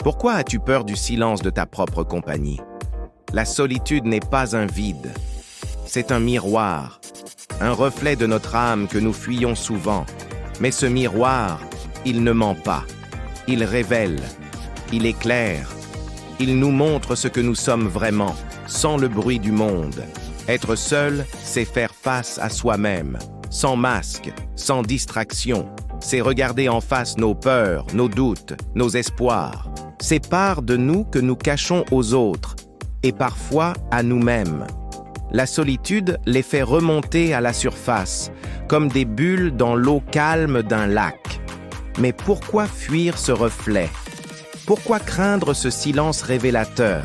Pourquoi as-tu peur du silence de ta propre compagnie? La solitude n'est pas un vide. C'est un miroir, un reflet de notre âme que nous fuyons souvent. Mais ce miroir, il ne ment pas. Il révèle, il éclaire. Il nous montre ce que nous sommes vraiment, sans le bruit du monde. Être seul, c'est faire face à soi-même, sans masque, sans distraction. C'est regarder en face nos peurs, nos doutes, nos espoirs. Ces parts de nous que nous cachons aux autres, et parfois à nous-mêmes. La solitude les fait remonter à la surface, comme des bulles dans l'eau calme d'un lac. Mais pourquoi fuir ce reflet? Pourquoi craindre ce silence révélateur?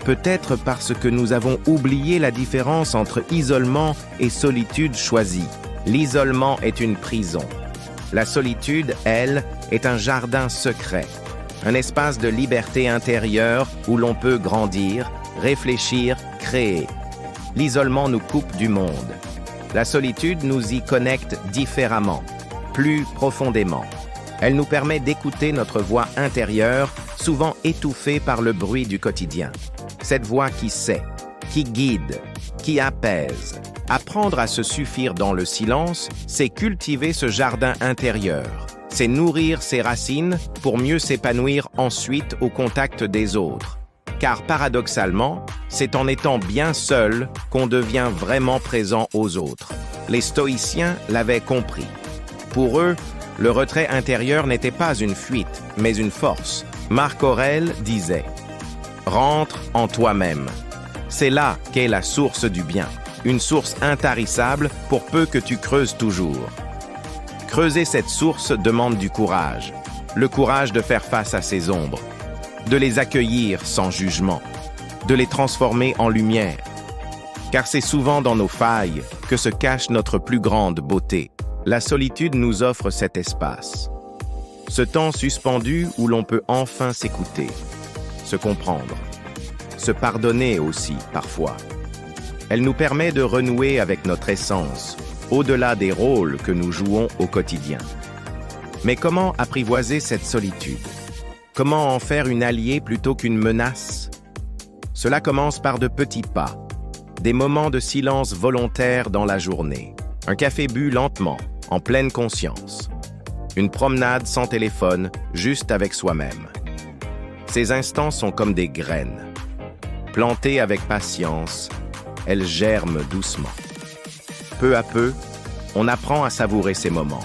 Peut-être parce que nous avons oublié la différence entre isolement et solitude choisie. L'isolement est une prison. La solitude, elle, est un jardin secret, un espace de liberté intérieure où l'on peut grandir, réfléchir, créer. L'isolement nous coupe du monde. La solitude nous y connecte différemment, plus profondément. Elle nous permet d'écouter notre voix intérieure, souvent étouffée par le bruit du quotidien. Cette voix qui sait, qui guide, qui apaise. Apprendre à se suffire dans le silence, c'est cultiver ce jardin intérieur. C'est nourrir ses racines pour mieux s'épanouir ensuite au contact des autres. Car paradoxalement, c'est en étant bien seul qu'on devient vraiment présent aux autres. Les stoïciens l'avaient compris. Pour eux, le retrait intérieur n'était pas une fuite, mais une force. Marc Aurèle disait « Rentre en toi-même ». C'est là qu'est la source du bien, une source intarissable pour peu que tu creuses toujours. Creuser cette source demande du courage, le courage de faire face à ses ombres, de les accueillir sans jugement, de les transformer en lumière. Car c'est souvent dans nos failles que se cache notre plus grande beauté. La solitude nous offre cet espace. Ce temps suspendu où l'on peut enfin s'écouter, se comprendre, se pardonner aussi parfois. Elle nous permet de renouer avec notre essence, au-delà des rôles que nous jouons au quotidien. Mais comment apprivoiser cette solitude? Comment en faire une alliée plutôt qu'une menace? Cela commence par de petits pas, des moments de silence volontaire dans la journée, un café bu lentement, en pleine conscience, une promenade sans téléphone, juste avec soi-même. Ces instants sont comme des graines. Plantées avec patience, elles germent doucement. Peu à peu, on apprend à savourer ces moments,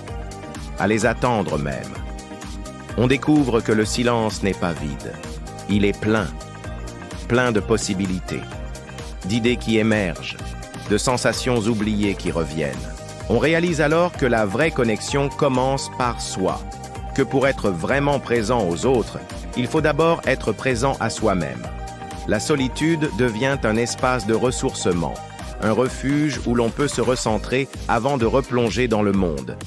à les attendre même. On découvre que le silence n'est pas vide. Il est plein, plein de possibilités, d'idées qui émergent, de sensations oubliées qui reviennent. On réalise alors que la vraie connexion commence par soi, que pour être vraiment présent aux autres, il faut d'abord être présent à soi-même. La solitude devient un espace de ressourcement, un refuge où l'on peut se recentrer avant de replonger dans le monde.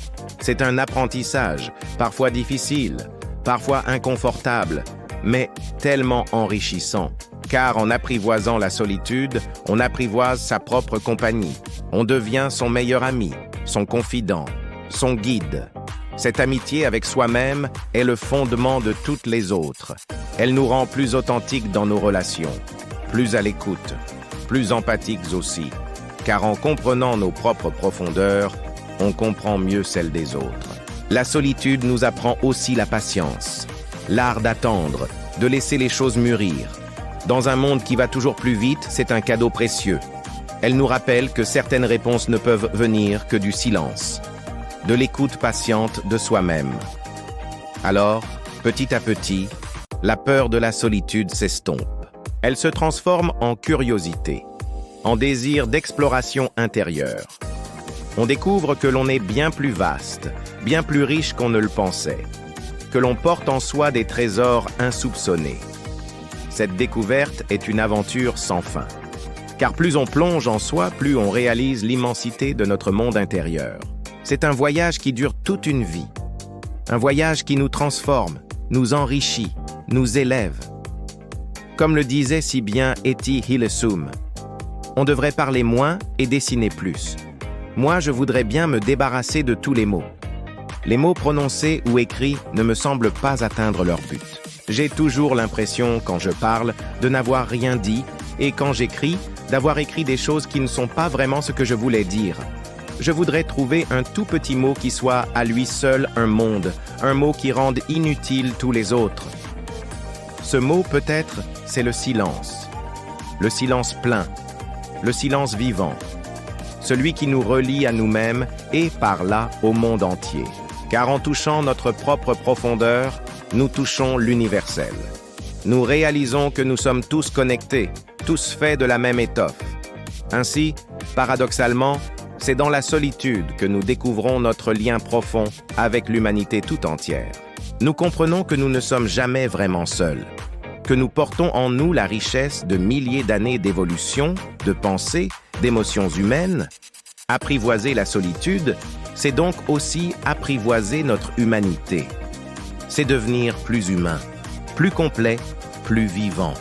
C'est un apprentissage, parfois difficile, parfois inconfortable, mais tellement enrichissant. Car en apprivoisant la solitude, on apprivoise sa propre compagnie. On devient son meilleur ami, son confident, son guide. Cette amitié avec soi-même est le fondement de toutes les autres. Elle nous rend plus authentiques dans nos relations, plus à l'écoute, plus empathiques aussi. Car en comprenant nos propres profondeurs, on comprend mieux celles des autres. La solitude nous apprend aussi la patience, l'art d'attendre, de laisser les choses mûrir. Dans un monde qui va toujours plus vite, c'est un cadeau précieux. Elle nous rappelle que certaines réponses ne peuvent venir que du silence, de l'écoute patiente de soi-même. Alors, petit à petit, la peur de la solitude s'estompe. Elle se transforme en curiosité, en désir d'exploration intérieure. On découvre que l'on est bien plus vaste, bien plus riche qu'on ne le pensait, que l'on porte en soi des trésors insoupçonnés. Cette découverte est une aventure sans fin. Car plus on plonge en soi, plus on réalise l'immensité de notre monde intérieur. C'est un voyage qui dure toute une vie. Un voyage qui nous transforme, nous enrichit, nous élève. Comme le disait si bien Etty Hillesum, on devrait parler moins et dessiner plus. Moi, je voudrais bien me débarrasser de tous les mots. Les mots prononcés ou écrits ne me semblent pas atteindre leur but. J'ai toujours l'impression, quand je parle, de n'avoir rien dit, et quand j'écris, d'avoir écrit des choses qui ne sont pas vraiment ce que je voulais dire. Je voudrais trouver un tout petit mot qui soit à lui seul un monde, un mot qui rende inutile tous les autres. Ce mot, peut-être, c'est le silence. Le silence plein, le silence vivant. Celui qui nous relie à nous-mêmes et, par là, au monde entier. Car en touchant notre propre profondeur, nous touchons l'universel. Nous réalisons que nous sommes tous connectés, tous faits de la même étoffe. Ainsi, paradoxalement, c'est dans la solitude que nous découvrons notre lien profond avec l'humanité tout entière. Nous comprenons que nous ne sommes jamais vraiment seuls, que nous portons en nous la richesse de milliers d'années d'évolution, de pensée, d'émotions humaines. Apprivoiser la solitude, c'est donc aussi apprivoiser notre humanité. C'est devenir plus humain, plus complet, plus vivant.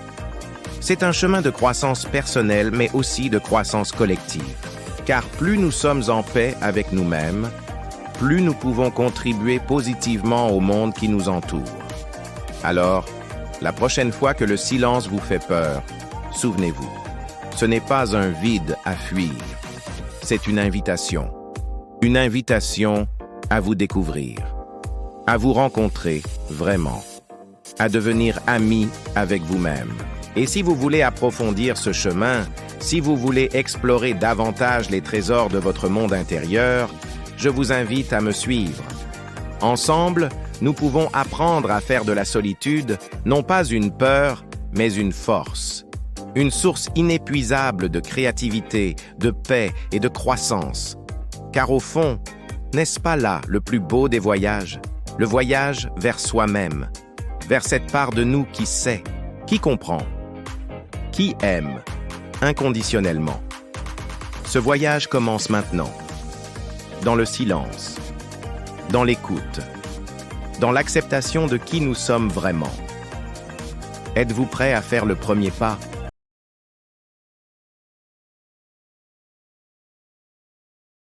C'est un chemin de croissance personnelle, mais aussi de croissance collective. Car plus nous sommes en paix avec nous-mêmes, plus nous pouvons contribuer positivement au monde qui nous entoure. Alors, la prochaine fois que le silence vous fait peur, souvenez-vous, ce n'est pas un vide à fuir, c'est une invitation. Une invitation à vous découvrir, à vous rencontrer vraiment, à devenir ami avec vous-même. Et si vous voulez approfondir ce chemin, si vous voulez explorer davantage les trésors de votre monde intérieur, je vous invite à me suivre. Ensemble, nous pouvons apprendre à faire de la solitude non pas une peur, mais une force. Une source inépuisable de créativité, de paix et de croissance. Car au fond, n'est-ce pas là le plus beau des voyages? Le voyage vers soi-même, vers cette part de nous qui sait, qui comprend, qui aime, inconditionnellement. Ce voyage commence maintenant, dans le silence, dans l'écoute, dans l'acceptation de qui nous sommes vraiment. Êtes-vous prêt à faire le premier pas?